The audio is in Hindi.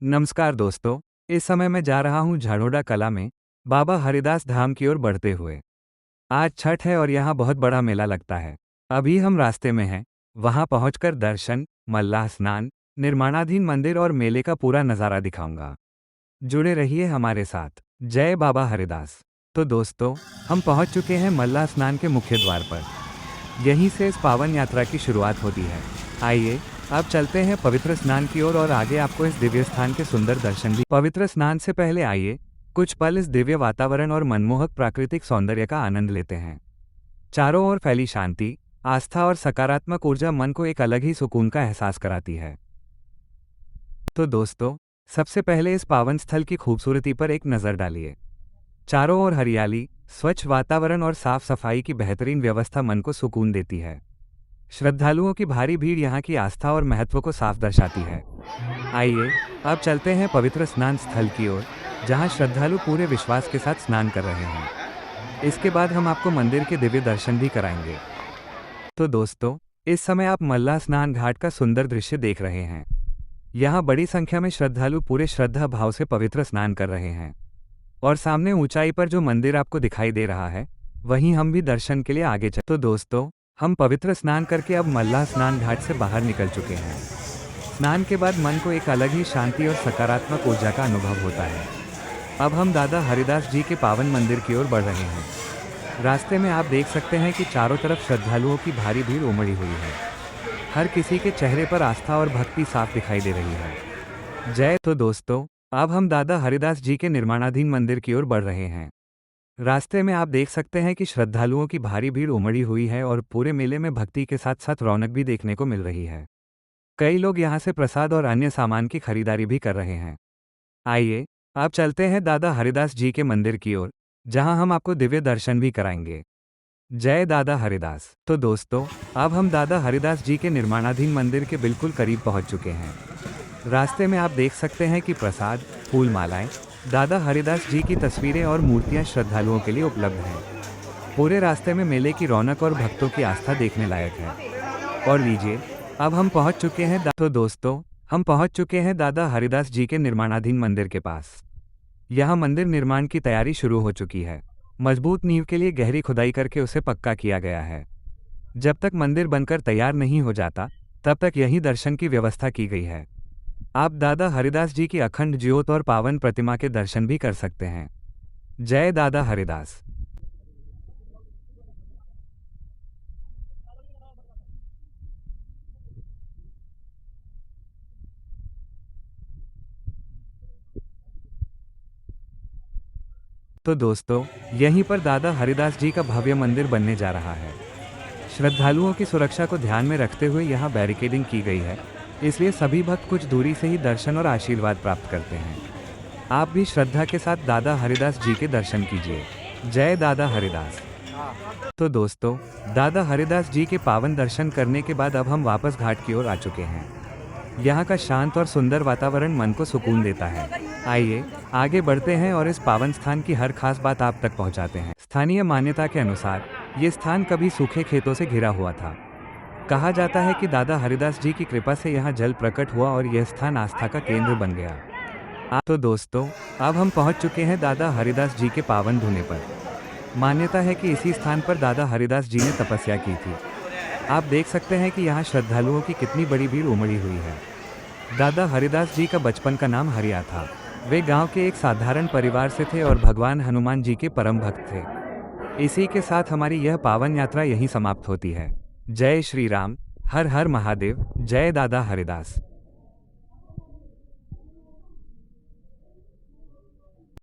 नमस्कार दोस्तों। इस समय मैं जा रहा हूँ झाड़ोडा कला में बाबा हरिदास धाम की ओर बढ़ते हुए। आज छठ है और यहाँ बहुत बड़ा मेला लगता है। अभी हम रास्ते में हैं। वहाँ पहुँचकर दर्शन, मल्लाह स्नान, निर्माणाधीन मंदिर और मेले का पूरा नज़ारा दिखाऊंगा। जुड़े रहिए हमारे साथ। जय बाबा हरिदास। तो दोस्तों, हम पहुँच चुके हैं मल्लाह स्नान के मुख्य द्वार पर। यहीं से इस पावन यात्रा की शुरुआत होती है। आइए अब चलते हैं पवित्र स्नान की ओर और आगे आपको इस दिव्य स्थान के सुंदर दर्शन भी। पवित्र स्नान से पहले आइए कुछ पल इस दिव्य वातावरण और मनमोहक प्राकृतिक सौंदर्य का आनंद लेते हैं। चारों ओर फैली शांति, आस्था और सकारात्मक ऊर्जा मन को एक अलग ही सुकून का एहसास कराती है। तो दोस्तों, सबसे पहले इस पावन स्थल की खूबसूरती पर एक नज़र डालिए। चारों ओर हरियाली, स्वच्छ वातावरण और साफ सफाई की बेहतरीन व्यवस्था मन को सुकून देती है। श्रद्धालुओं की भारी भीड़ यहाँ की आस्था और महत्व को साफ दर्शाती है। आइए अब चलते हैं पवित्र स्नान स्थल की ओर, जहाँ श्रद्धालु पूरे विश्वास के साथ स्नान कर रहे हैं। इसके बाद हम आपको मंदिर के दिव्य दर्शन भी कराएंगे। तो दोस्तों, इस समय आप मल्लाह स्नान घाट का सुंदर दृश्य देख रहे हैं। यहाँ बड़ी संख्या में श्रद्धालु पूरे श्रद्धा भाव से पवित्र स्नान कर रहे हैं और सामने ऊंचाई पर जो मंदिर आपको दिखाई दे रहा है, वहीं हम भी दर्शन के लिए आगे चल। तो दोस्तों, हम पवित्र स्नान करके अब मल्लाह स्नान घाट से बाहर निकल चुके हैं। स्नान के बाद मन को एक अलग ही शांति और सकारात्मक ऊर्जा का अनुभव होता है। अब हम दादा हरिदास जी के पावन मंदिर की ओर बढ़ रहे हैं। रास्ते में आप देख सकते हैं कि चारों तरफ श्रद्धालुओं की भारी भीड़ उमड़ी हुई है। हर किसी के चेहरे पर आस्था और भक्ति साफ दिखाई दे रही है। जय। तो दोस्तों, अब हम दादा हरिदास जी के निर्माणाधीन मंदिर की ओर बढ़ रहे हैं। रास्ते में आप देख सकते हैं कि श्रद्धालुओं की भारी भीड़ उमड़ी हुई है और पूरे मेले में भक्ति के साथ साथ रौनक भी देखने को मिल रही है। कई लोग यहाँ से प्रसाद और अन्य सामान की खरीदारी भी कर रहे हैं। आइए अब चलते हैं दादा हरिदास जी के मंदिर की ओर, जहाँ हम आपको दिव्य दर्शन भी कराएंगे। जय दादा हरिदास। तो दोस्तों, अब हम दादा हरिदास जी के निर्माणाधीन मंदिर के बिल्कुल करीब पहुँच चुके हैं। रास्ते में आप देख सकते हैं कि प्रसाद, फूल मालाएं, दादा हरिदास जी की तस्वीरें और मूर्तियां श्रद्धालुओं के लिए उपलब्ध हैं। पूरे रास्ते में मेले की रौनक और भक्तों की आस्था देखने लायक है। और लीजिए, अब हम पहुंच चुके हैं। तो दोस्तों, हम पहुंच चुके हैं दादा हरिदास जी के निर्माणाधीन मंदिर के पास। यहाँ मंदिर निर्माण की तैयारी शुरू हो चुकी है। मजबूत नींव के लिए गहरी खुदाई करके उसे पक्का किया गया है। जब तक मंदिर बनकर तैयार नहीं हो जाता, तब तक यहीं दर्शन की व्यवस्था की गई है। आप दादा हरिदास जी की अखंड ज्योत और पावन प्रतिमा के दर्शन भी कर सकते हैं। जय दादा हरिदास। तो दोस्तों, यहीं पर दादा हरिदास जी का भव्य मंदिर बनने जा रहा है। श्रद्धालुओं की सुरक्षा को ध्यान में रखते हुए यहाँ बैरिकेडिंग की गई है, इसलिए सभी भक्त कुछ दूरी से ही दर्शन और आशीर्वाद प्राप्त करते हैं। आप भी श्रद्धा के साथ दादा हरिदास जी के दर्शन कीजिए। जय दादा हरिदास। तो दोस्तों, दादा हरिदास जी के पावन दर्शन करने के बाद अब हम वापस घाट की ओर आ चुके हैं। यहाँ का शांत और सुंदर वातावरण मन को सुकून देता है। आइए आगे बढ़ते हैं और इस पावन स्थान की हर खास बात आप तक पहुँचाते हैं। स्थानीय मान्यता के अनुसार ये स्थान कभी सूखे खेतों से घिरा हुआ था। कहा जाता है कि दादा हरिदास जी की कृपा से यहाँ जल प्रकट हुआ और यह स्थान आस्था का केंद्र बन गया। तो दोस्तों, अब हम पहुँच चुके हैं दादा हरिदास जी के पावन धुने पर। मान्यता है कि इसी स्थान पर दादा हरिदास जी ने तपस्या की थी। आप देख सकते हैं कि यहाँ श्रद्धालुओं की कितनी बड़ी भीड़ उमड़ी हुई है। दादा हरिदास जी का बचपन का नाम हरिया था। वे गांव के एक साधारण परिवार से थे और भगवान हनुमान जी के परम भक्त थे। इसी के साथ हमारी यह पावन यात्रा यहीं समाप्त होती है। जय श्री राम। हर हर महादेव। जय दादा हरिदास।